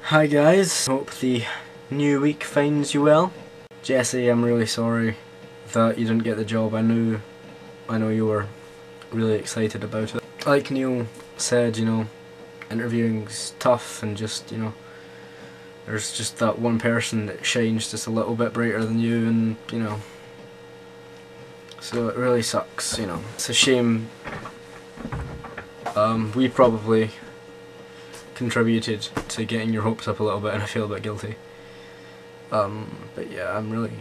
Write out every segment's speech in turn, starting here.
Hi guys, hope the new week finds you well. Jesse, I'm really sorry that you didn't get the job. I know you were really excited about it. Like Neil said, interviewing's tough and just, there's just that one person that shines just a little bit brighter than you and, so it really sucks, It's a shame. We probably contributed to getting your hopes up a little bit and I feel a bit guilty. But yeah, I'm really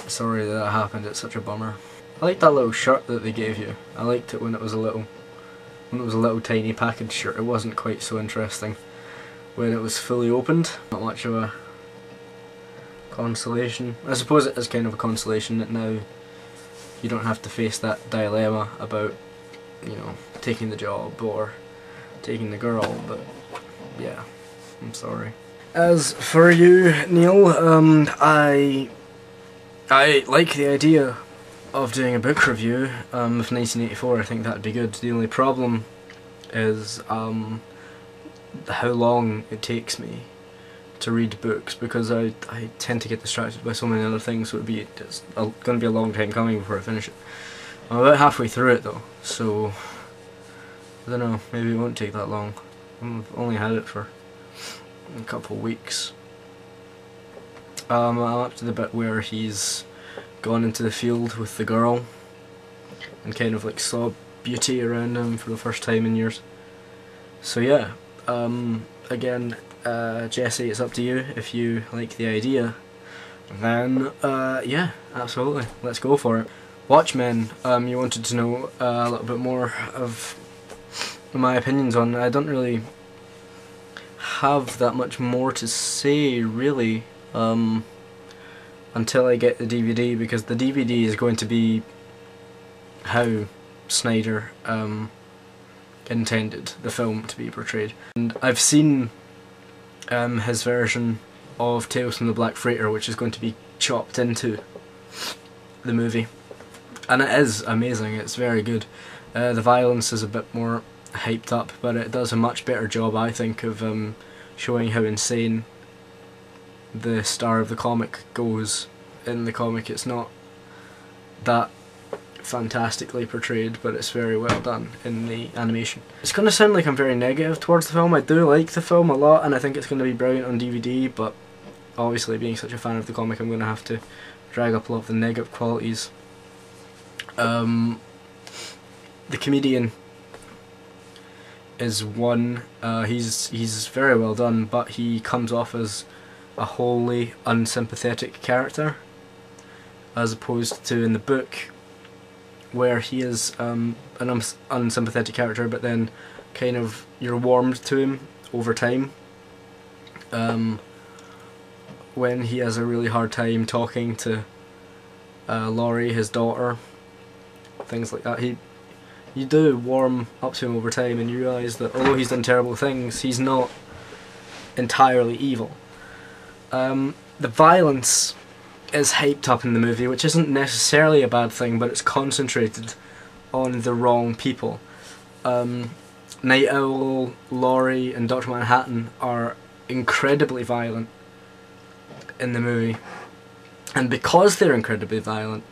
sorry that happened. It's such a bummer. I liked that little shirt that they gave you. I liked it when it was a little tiny package shirt. It wasn't quite so interesting when it was fully opened. Not much of a consolation. I suppose it is kind of a consolation that now you don't have to face that dilemma about, taking the job or taking the girl, but yeah, I'm sorry. As for you, Neil, I like the idea of doing a book review of 1984. I think that'd be good. The only problem is how long it takes me to read books, because I tend to get distracted by so many other things, so it's going to be a long time coming before I finish it. I'm about halfway through it though, so I don't know, maybe it won't take that long. I've only had it for a couple of weeks. I'm up to the bit where he's gone into the field with the girl and kind of like saw beauty around him for the first time in years. So yeah, again, Jesse, it's up to you. If you like the idea, then yeah, absolutely, let's go for it. Watchmen, you wanted to know a little bit more of my opinions on. I don't really have that much more to say really until I get the DVD, because the DVD is going to be how Snyder intended the film to be portrayed. And I've seen his version of Tales from the Black Freighter, which is going to be chopped into the movie, and it is amazing. It's very good. The violence is a bit more hyped up, but it does a much better job, I think, of showing how insane the star of the comic goes. In the comic it's not that fantastically portrayed, but it's very well done in the animation. It's going to sound like I'm very negative towards the film. I do like the film a lot and I think it's going to be brilliant on DVD, but obviously being such a fan of the comic I'm going to have to drag up a lot of the negative qualities. The comedian is one. He's very well done, but he comes off as a wholly unsympathetic character, as opposed to in the book, where he is an unsympathetic character, but then kind of you're warmed to him over time. When he has a really hard time talking to Laurie, his daughter, things like that, you do warm up to him over time, and you realise that although he's done terrible things, he's not entirely evil. The violence is hyped up in the movie, which isn't necessarily a bad thing, but it's concentrated on the wrong people. Night Owl, Laurie and Dr. Manhattan are incredibly violent in the movie, and because they're incredibly violent,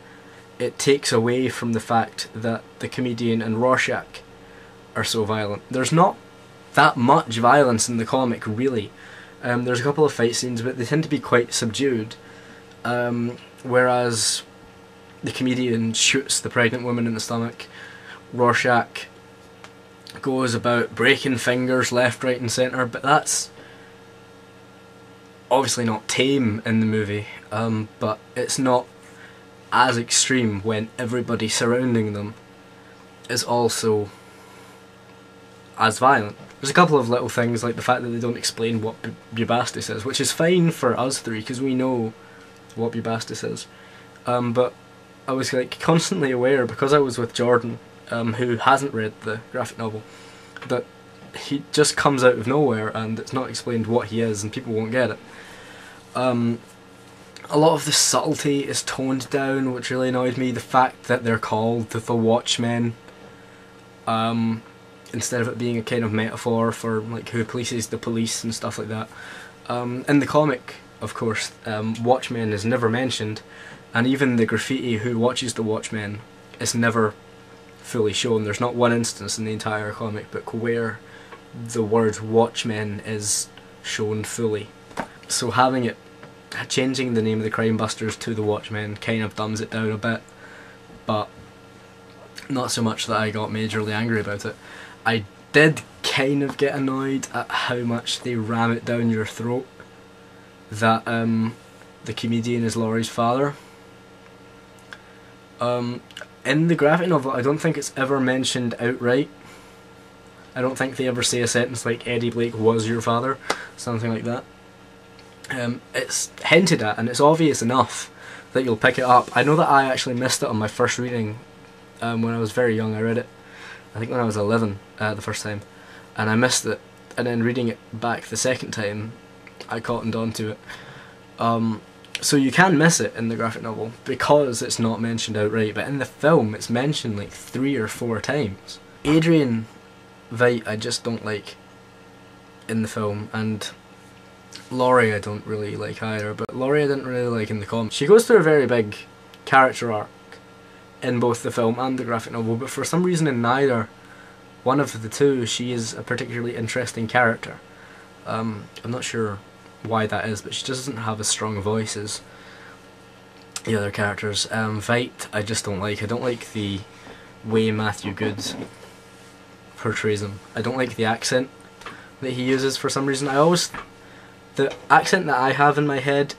it takes away from the fact that the comedian and Rorschach are so violent. There's not that much violence in the comic, really. There's a couple of fight scenes, but they tend to be quite subdued. Whereas the comedian shoots the pregnant woman in the stomach, Rorschach goes about breaking fingers left, right and centre, but that's obviously not tame in the movie, but it's not as extreme when everybody surrounding them is also as violent. There's a couple of little things, like the fact that they don't explain what Bubastis is, which is fine for us three because we know what Bubastis is, but I was like constantly aware, because I was with Jordan, who hasn't read the graphic novel, that he just comes out of nowhere and it's not explained what he is and people won't get it. A lot of the subtlety is toned down, which really annoyed me. The fact that they're called the Watchmen instead of it being a kind of metaphor for like who polices the police and stuff like that. In the comic, of course, Watchmen is never mentioned, and even the graffiti "Who watches the Watchmen" is never fully shown. There's not one instance in the entire comic book where the word Watchmen is shown fully. So changing the name of the Crime Busters to the Watchmen kind of dumbs it down a bit, but not so much that I got majorly angry about it. I did kind of get annoyed at how much they ram it down your throat that the comedian is Laurie's father. In the graphic novel, I don't think it's ever mentioned outright. I don't think they ever say a sentence like "Eddie Blake was your father," something like that. It's hinted at, and it's obvious enough that you'll pick it up. I know that I actually missed it on my first reading when I was very young. I read it, I think when I was 11 the first time, and I missed it, and then reading it back the second time I cottoned onto it. So you can miss it in the graphic novel because it's not mentioned outright, but in the film it's mentioned like 3 or 4 times. Adrian Veidt I just don't like in the film, and Laurie I don't really like either, but Laurie I didn't really like in the comic. She goes through a very big character arc in both the film and the graphic novel, but for some reason in neither one of the two she is a particularly interesting character. I'm not sure why that is, but she just doesn't have as strong a voice as the other characters. Veidt I just don't like. I don't like the way Matthew Good portrays him. I don't like the accent that he uses for some reason. The accent that I have in my head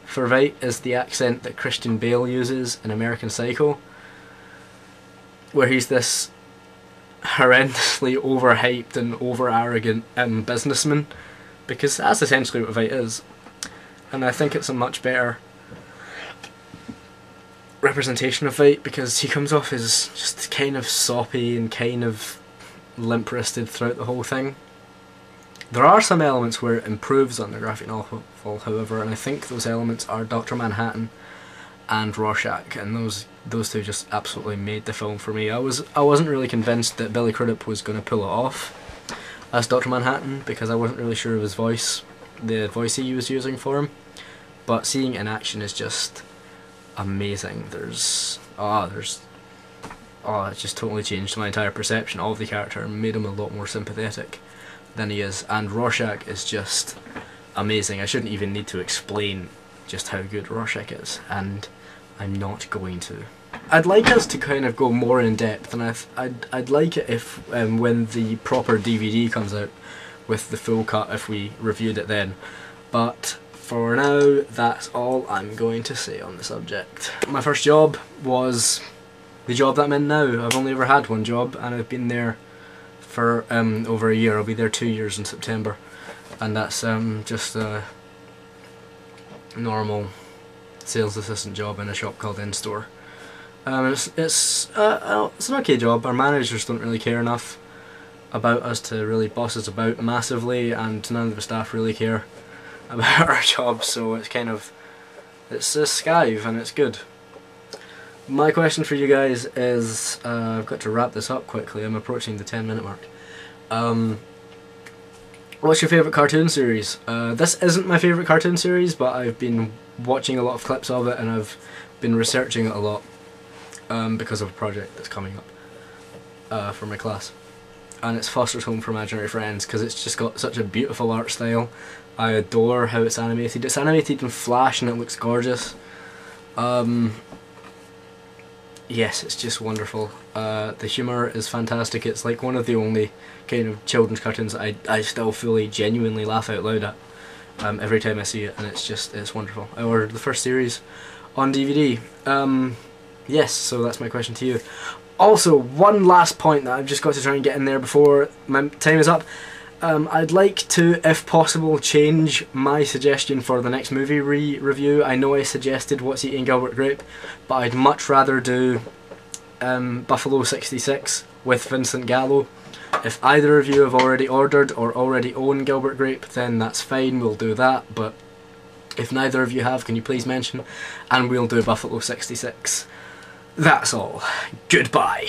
for Veidt is the accent that Christian Bale uses in American Psycho, where he's this horrendously overhyped and over-arrogant businessman, because that's essentially what Veidt is. And I think it's a much better representation of Veidt because he comes off as just kind of soppy and kind of limp-wristed throughout the whole thing. There are some elements where it improves on the graphic novel, however, and I think those elements are Dr. Manhattan and Rorschach, and those two just absolutely made the film for me. I wasn't really convinced that Billy Crudup was going to pull it off as Dr. Manhattan because I wasn't really sure of his voice, the voice he was using for him, but seeing it in action is just amazing. It just totally changed my entire perception of the character and made him a lot more sympathetic than he is, and Rorschach is just amazing. I shouldn't even need to explain just how good Rorschach is, and I'm not going to. I'd like us to kind of go more in depth, and I'd like it if when the proper DVD comes out with the full cut, if we reviewed it then. But for now, that's all I'm going to say on the subject. My first job was the job that I'm in now. I've only ever had one job, and I've been there for over a year. I'll be there 2 years in September, and that's just a normal sales assistant job in a shop called In-Store. It's an okay job. Our managers don't really care enough about us to really boss us about massively, and none of the staff really care about our job, so it's a skive and it's good. My question for you guys is, I've got to wrap this up quickly, I'm approaching the 10-minute mark. What's your favourite cartoon series? This isn't my favourite cartoon series, but I've been watching a lot of clips of it and I've been researching it a lot because of a project that's coming up for my class. And it's Foster's Home for Imaginary Friends, because it's just got such a beautiful art style. I adore how it's animated. It's animated in Flash and it looks gorgeous. Yes, it's just wonderful. The humour is fantastic. It's like one of the only kind of children's cartoons that I still fully, genuinely laugh out loud at every time I see it, and it's wonderful. I ordered the first series on DVD. Yes, so that's my question to you. Also, one last point that I've just got to try and get in there before my time is up. I'd like to, if possible, change my suggestion for the next movie review. I know I suggested What's Eating Gilbert Grape, but I'd much rather do Buffalo 66 with Vincent Gallo. If either of you have already ordered or already own Gilbert Grape, then that's fine, we'll do that, but if neither of you have, can you please mention, and we'll do Buffalo 66. That's all. Goodbye.